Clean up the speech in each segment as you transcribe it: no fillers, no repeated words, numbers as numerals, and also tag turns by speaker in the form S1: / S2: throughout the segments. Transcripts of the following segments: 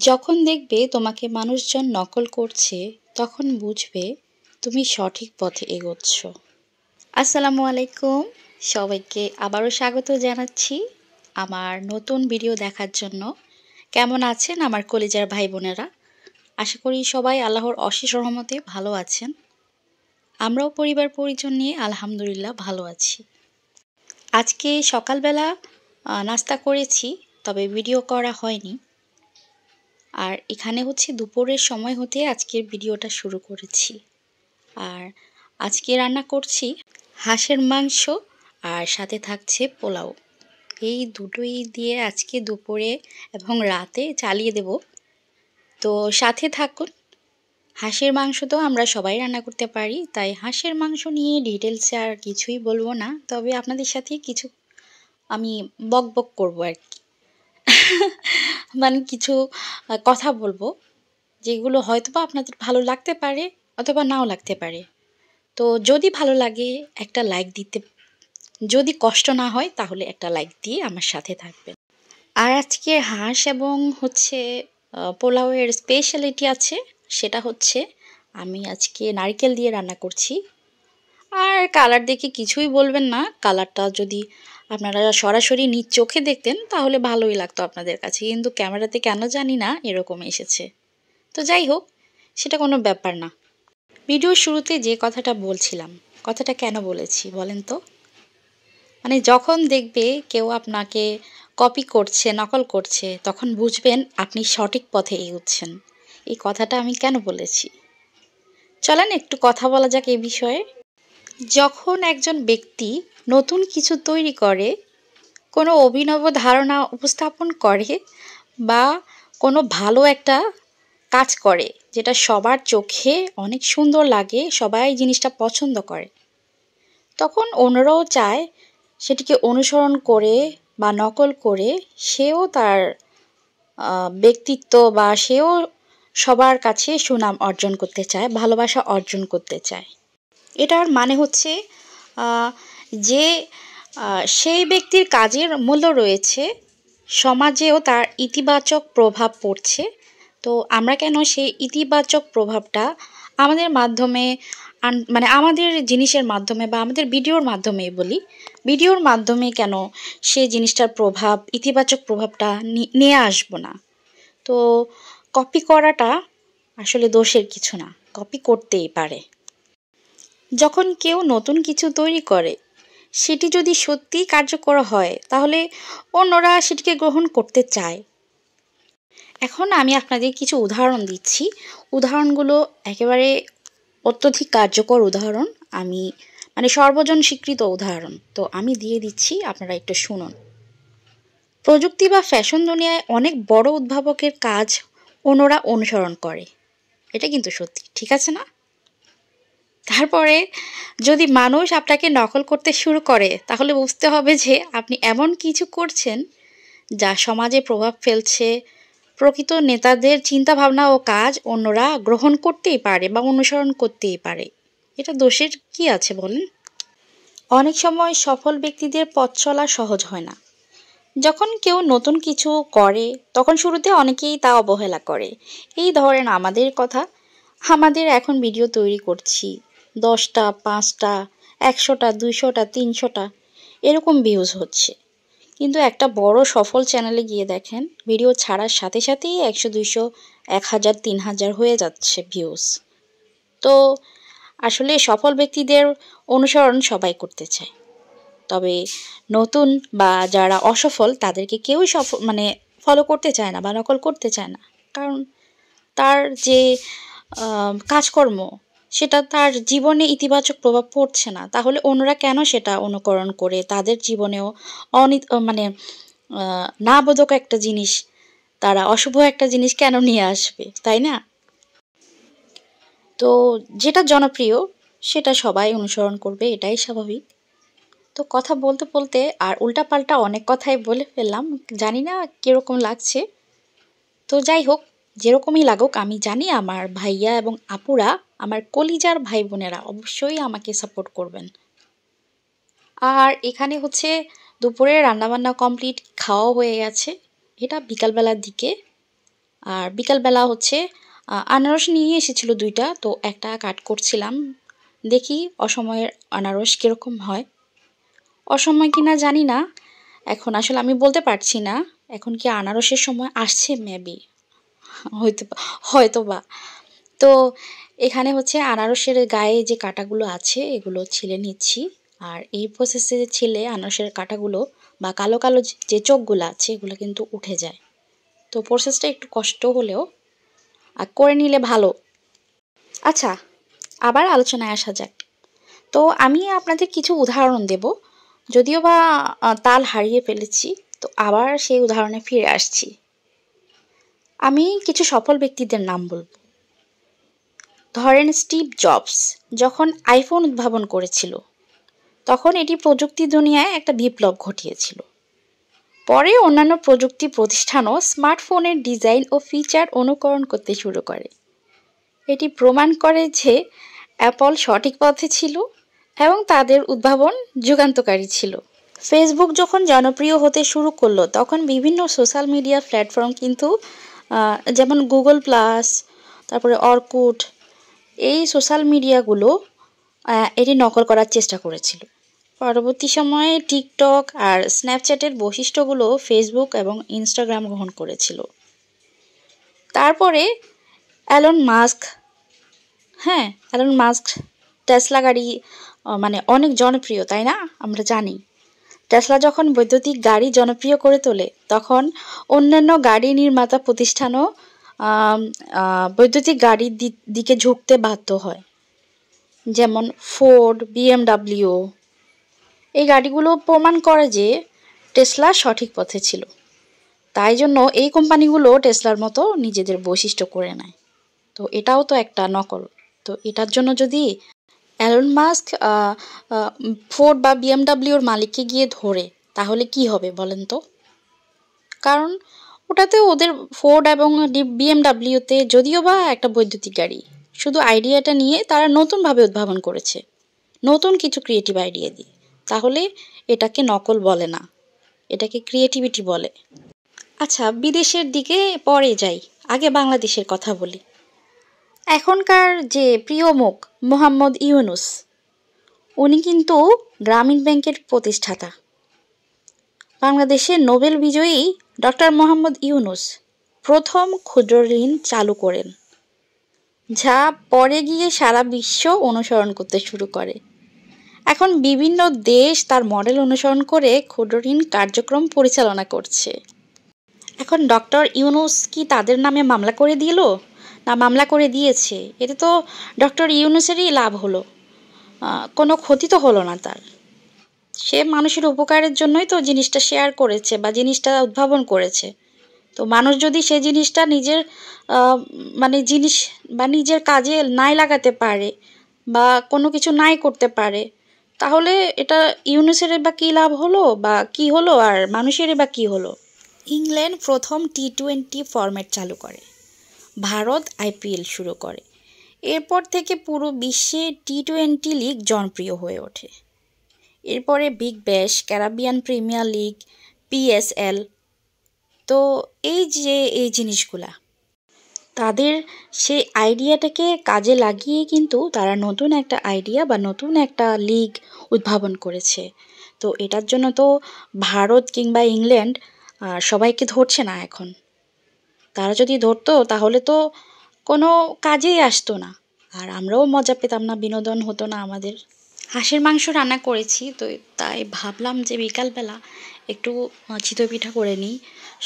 S1: যখন দেখবে তোমাকে মানুষজন নকল করছে, তখন বুঝবে তুমি সঠিক পথে এগোচ্ছ। আসসালামু আলাইকুম, সবাইকে আবারও স্বাগত জানাচ্ছি আমার নতুন ভিডিও দেখার জন্য। কেমন আছেন আমার কলিজার ভাই বোনেরা? আশা করি সবাই আল্লাহর অশেষ রহমতে ভালো আছেন। আমরাও পরিবার পরিজন নিয়ে আলহামদুলিল্লাহ ভালো আছি। আজকে সকালবেলা নাস্তা করেছি, তবে ভিডিও করা হয়নি। আর এখানে হচ্ছে দুপুরের সময় হতে আজকের ভিডিওটা শুরু করেছি। আর আজকে রান্না করছি হাঁসের মাংস, আর সাথে থাকছে পোলাও। এই দুটোই দিয়ে আজকে দুপুরে এবং রাতে চালিয়ে দেব। তো সাথে থাকুন। হাঁসের মাংস তো আমরা সবাই রান্না করতে পারি, তাই হাঁসের মাংস নিয়ে ডিটেলসে আর কিছুই বলবো না, তবে আপনাদের সাথে কিছু আমি বকবক করবো আর কি। মানে কিছু কথা বলবো যেগুলো হয়তোবা আপনাদের ভালো লাগতে পারে অথবা নাও লাগতে পারে। তো যদি ভালো লাগে একটা লাইক দিতে, যদি কষ্ট না হয় তাহলে একটা লাইক দিয়ে আমার সাথে থাকবেন। আর আজকে হাঁস এবং হচ্ছে পোলাওয়ের স্পেশালিটি আছে, সেটা হচ্ছে আমি আজকে নারকেল দিয়ে রান্না করছি। আর কালার দেখে কিছুই বলবেন না, কালারটা যদি আপনারা সরাসরি নিজ চোখে দেখতেন তাহলে ভালোই লাগতো আপনাদের কাছে, কিন্তু ক্যামেরাতে কেন জানি না এরকম এসেছে। তো যাই হোক, সেটা কোনো ব্যাপার না। ভিডিওর শুরুতে যে কথাটা বলছিলাম, কথাটা কেন বলেছি বলেন তো? মানে যখন দেখবে কেউ আপনাকে কপি করছে, নকল করছে, তখন বুঝবেন আপনি সঠিক পথে এগোচ্ছেন। এই কথাটা আমি কেন বলেছি, চলেন একটু কথা বলা যাক এই বিষয়ে। যখন একজন ব্যক্তি নতুন কিছু তৈরি করে, কোনো অভিনব ধারণা উপস্থাপন করে, বা কোনো ভালো একটা কাজ করে যেটা সবার চোখে অনেক সুন্দর লাগে, সবাই জিনিসটা পছন্দ করে, তখন অন্যরাও চায় সেটিকে অনুসরণ করে বা নকল করে সেও তার ব্যক্তিত্ব বা সেও সবার কাছে সুনাম অর্জন করতে চায়, ভালোবাসা অর্জন করতে চায়। এটার মানে হচ্ছে যে সেই ব্যক্তির কাজের মূল্য রয়েছে, সমাজেও তার ইতিবাচক প্রভাব পড়ছে। তো আমরা কেন সেই ইতিবাচক প্রভাবটা আমাদের মাধ্যমে মানে আমাদের জিনিসের মাধ্যমে বা আমাদের ভিডিওর মাধ্যমে বলি, ভিডিওর মাধ্যমে কেন সেই জিনিসটার প্রভাব, ইতিবাচক প্রভাবটা নিয়ে আসবো না? তো কপি করাটা আসলে দোষের কিছু না, কপি করতেই পারে। যখন কেউ নতুন কিছু তৈরি করে, সেটি যদি সত্যিই কার্যকর হয় তাহলে অন্যরা সেটিকে গ্রহণ করতে চায়। এখন আমি আপনাদের কিছু উদাহরণ দিচ্ছি, উদাহরণগুলো একেবারে অত্যধিক কার্যকর উদাহরণ, আমি মানে সর্বজন স্বীকৃত উদাহরণ। তো আমি দিয়ে দিচ্ছি, আপনারা একটু শুনুন। প্রযুক্তি বা ফ্যাশন দুনিয়ায় অনেক বড় উদ্ভাবকের কাজ অন্যরা অনুসরণ করে, এটা কিন্তু সত্যি, ঠিক আছে না? তারপরে যদি মানুষ আপনাকে নকল করতে শুরু করে, তাহলে বুঝতে হবে যে আপনি এমন কিছু করছেন যা সমাজে প্রভাব ফেলছে। প্রকৃত নেতাদের চিন্তাভাবনা ও কাজ অন্যরা গ্রহণ করতেই পারে বা অনুসরণ করতেই পারে, এটা দোষের কি আছে বলেন? অনেক সময় সফল ব্যক্তিদের পথ চলা সহজ হয় না। যখন কেউ নতুন কিছু করে তখন শুরুতে অনেকেই তা অবহেলা করে। এই ধরেন আমাদের কথা, আমাদের এখন ভিডিও তৈরি করছি, 10টা 5টা 100টা 200টা 300টা এরকম ভিউজ হচ্ছে, কিন্তু একটা বড় সফল চ্যানেলে গিয়ে দেখেন ভিডিও ছাড়ার সাথে সাথেই 100 200 1000 3000 হয়ে যাচ্ছে ভিউজ। তো আসলে সফল ব্যক্তিদের অনুসরণ সবাই করতে চায়, তবে নতুন বা যারা অসফল তাদেরকে কেউই মানে ফলো করতে চায় না বা নকল করতে চায় না, কারণ তার যে কাজকর্ম সেটা তার জীবনে ইতিবাচক প্রভাব পড়ছে না। তাহলে অন্যরা কেন সেটা অনুকরণ করে তাদের জীবনেও মানে না বোধক একটা জিনিস, তারা অশুভ একটা জিনিস কেন নিয়ে আসবে, তাই না? তো যেটা জনপ্রিয় সেটা সবাই অনুসরণ করবে, এটাই স্বাভাবিক। তো কথা বলতে বলতে আর উল্টাপাল্টা অনেক কথাই বলে ফেললাম, জানি না কীরকম লাগছে। তো যাই হোক, যেরকমই লাগুক, আমি জানি আমার ভাইয়া এবং আপুরা, আমার কলিজার ভাই বোনেরা অবশ্যই আমাকে সাপোর্ট করবেন। আর এখানে হচ্ছে দুপুরে রান্নাবান্না কমপ্লিট, খাওয়াও হয়ে গেছে, এটা বিকালবেলার দিকে। আর বিকালবেলা হচ্ছে আনারস নিয়ে এসেছিল 2টা, তো একটা কাট করছিলাম, দেখি অসময়ের আনারস কীরকম হয়। অসময় কিনা জানি না, এখন আসলে আমি বলতে পারছি না এখন কি আনারসের সময় আসছে, মেবি হয়তো হয়তো বা। তো এখানে হচ্ছে আনারসের গায়ে যে কাঁটাগুলো আছে এগুলো ছিলে নিচ্ছি। আর এই প্রসেসে ছিলে আনারসের কাঁটাগুলো বা কালো কালো যে চোখগুলো আছে এগুলো কিন্তু উঠে যায়। তো প্রসেসটা একটু কষ্ট হলেও আর করে নিলে ভালো। আচ্ছা, আবার আলোচনায় আসা যাক। তো আমি আপনাদের কিছু উদাহরণ দেব, যদিও বা তাল হারিয়ে ফেলেছি, তো আবার সেই উদাহরণে ফিরে আসছি। আমি কিছু সফল ব্যক্তিদের নাম বলবো। ধরেন স্টিভ জবস যখন আইফোন উদ্ভাবন করেছিল তখন এটি প্রযুক্তি দুনিয়ায় একটা বিপ্লব ঘটিয়েছিল। পরে অন্যান্য প্রযুক্তি প্রতিষ্ঠানও স্মার্টফোনের ডিজাইন ও ফিচার অনুকরণ করতে শুরু করে। এটি প্রমাণ করে যে অ্যাপল সঠিক পথে ছিল এবং তাদের উদ্ভাবন যুগান্তকারী ছিল। ফেসবুক যখন জনপ্রিয় হতে শুরু করলো তখন বিভিন্ন সোশ্যাল মিডিয়া প্ল্যাটফর্ম কিন্তু যেমন গুগল প্লাস, তারপরে অর্কুট, এই সোশ্যাল মিডিয়াগুলো এটি নকল করার চেষ্টা করেছিল। পরবর্তী সময়ে টিকটক আর স্ন্যাপচ্যাটের বৈশিষ্ট্যগুলো ফেসবুক এবং ইনস্টাগ্রাম গ্রহণ করেছিল। তারপরে alone mask, alone Musk Tesla গাড়ি মানে অনেক জনপ্রিয়, তাই না? আমরা জানি টেসলা যখন বৈদ্যুতিক গাড়ি জনপ্রিয় করে তোলে তখন অন্যান্য গাড়ি নির্মাতা প্রতিষ্ঠানও বৈদ্যুতিক গাড়ির দিকে ঝুঁকতে বাধ্য হয়, যেমন ফোর্ড, বিএমডাব্লিউ। এই গাড়িগুলো প্রমাণ করে যে টেসলা সঠিক পথে ছিল। তাই জন্য এই কোম্পানিগুলো টেসলার মতো নিজেদের বৈশিষ্ট্য করে নেয়। তো এটাও তো একটা নকল। তো এটার জন্য যদি অ্যালন মাস্ক ফোর্ড বা বিএমডাব্লিউর মালিককে গিয়ে ধরে তাহলে কি হবে বলেন তো? কারণ ওটাতে ওদের ফোর্ড এবং বিএমডাব্লিউতে যদিও বা একটা বৈদ্যুতিক গাড়ি, শুধু আইডিয়াটা নিয়ে তারা নতুনভাবে উদ্ভাবন করেছে, নতুন কিছু ক্রিয়েটিভ আইডিয়া দিয়ে। তাহলে এটাকে নকল বলে না, এটাকে ক্রিয়েটিভিটি বলে। আচ্ছা, বিদেশের দিকে পরে যাই, আগে বাংলাদেশের কথা বলি। এখনকার যে প্রিয় মুখ মোহাম্মদ ইউনুস, উনি কিন্তু গ্রামীণ ব্যাংকের প্রতিষ্ঠাতা। বাংলাদেশের নোবেল বিজয়ী ডক্টর মোহাম্মদ ইউনুস প্রথম ক্ষুদ্র ঋণ চালু করেন, যা পরে গিয়ে সারা বিশ্ব অনুসরণ করতে শুরু করে। এখন বিভিন্ন দেশ তার মডেল অনুসরণ করে ক্ষুদ্র ঋণ কার্যক্রম পরিচালনা করছে। এখন ডক্টর ইউনুস কি তাদের নামে মামলা করে দিল, না মামলা করে দিয়েছে? এতে তো ডক্টর ইউনুসেরই লাভ হলো, কোনো ক্ষতি তো হলো না তার। সে মানুষের উপকারের জন্যই তো জিনিসটা শেয়ার করেছে বা জিনিসটা উদ্ভাবন করেছে। তো মানুষ যদি সে জিনিসটা নিজের জিনিস বা নিজের কাজে নাই লাগাতে পারে বা কোনো কিছু নাই করতে পারে, তাহলে এটা ইউনুসের বা কী লাভ হলো বা কি হলো, আর মানুষের বা কী হলো? ইংল্যান্ড প্রথম টি-20 ফরম্যাট চালু করে, ভারত আইপিএল শুরু করে। এরপর থেকে পুরো বিশ্বে টি-20 লিগ জনপ্রিয় হয়ে ওঠে। এরপরে Big Bash, Caribbean premier league, PSL. তো এই জিনিসগুলা তাদের সেই আইডিয়াটাকে কাজে লাগিয়ে কিন্তু তারা নতুন একটা আইডিয়া বা নতুন একটা লিগ উদ্ভাবন করেছে। তো এটার জন্য তো ভারত কিংবা ইংল্যান্ড সবাইকে ধরছে না এখন। তারা যদি ধরতো তাহলে তো কোনো কাজেই আসতো না, আর আমরাও মজা পেতাম না, বিনোদন হতো না আমাদের। হাঁসের মাংস রান্না করেছি, তো তাই ভাবলাম যে বিকালবেলা একটু চিতই পিঠা করে নিই।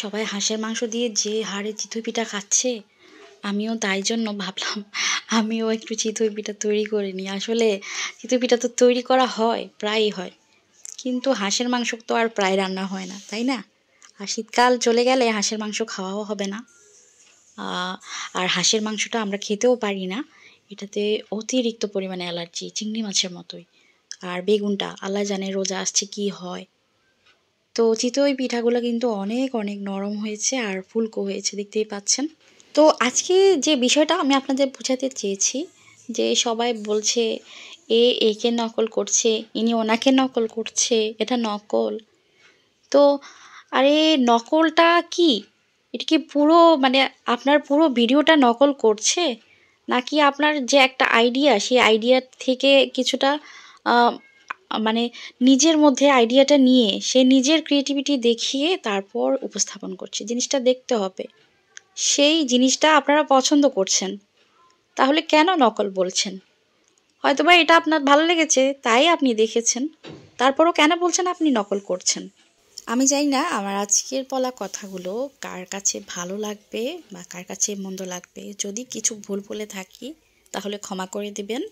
S1: সবাই হাঁসের মাংস দিয়ে যে হারে চিতই পিঠা খাচ্ছে, আমিও তাই জন্য ভাবলাম আমিও একটু চিতই পিঠা তৈরি করে নিই। আসলে চিতই পিঠা তো তৈরি করা হয়, প্রায়ই হয়, কিন্তু হাঁসের মাংস তো আর প্রায় রান্না হয় না, তাই না? আর শীতকাল চলে গেলে হাঁসের মাংস খাওয়াও হবে না। আর হাঁসের মাংসটা আমরা খেতেও পারি না, এটাতে অতিরিক্ত পরিমাণে অ্যালার্জি, চিংড়ি মাছের মতোই। আর বেগুনটা আল্লাহ জানে রোজা আসছে কি হয়। তো চিতই পিঠাগুলো কিন্তু অনেক অনেক নরম হয়েছে আর ফুলকো হয়েছে, দেখতেই পাচ্ছেন। তো আজকে যে বিষয়টা আমি আপনাদের বোঝাতে চেয়েছি, যে সবাই বলছে একে নকল করছে, ইনি ওনাকে নকল করছে, এটা নকল। তো আরে নকলটা কি? এটা কি পুরো মানে আপনার পুরো ভিডিওটা নকল করছে, নাকি আপনার যে একটা আইডিয়া সেই আইডিয়া থেকে কিছুটা আহ, মানে নিজের মধ্যে আইডিয়াটা নিয়ে সে নিজের ক্রিয়েটিভিটি দেখিয়ে তারপর উপস্থাপন করছে? জিনিসটা দেখতে হবে। সেই জিনিসটা আপনারা পছন্দ করছেন, তাহলে কেন নকল বলছেন? হয়তোবা এটা আপনার ভালো লেগেছে তাই আপনি দেখেছেন, তারপরও কেন বলছেন আপনি নকল করছেন? আমি জানি না আমার আজকের বলা কথাগুলো কার কাছে ভালো লাগবে বা কার কাছে মন্দ লাগবে। যদি কিছু ভুল বলে থাকি তাহলে ক্ষমা করে দেবেন।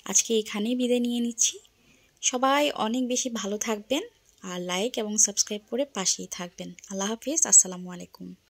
S1: আজকে এখানেই বিদায় নিয়ে নিচ্ছি। সবাই অনেক বেশি ভালো থাকবেন আর লাইক এবং সাবস্ক্রাইব করে পাশেই থাকবেন। আল্লাহ হাফিজ, আসসালামু আলাইকুম।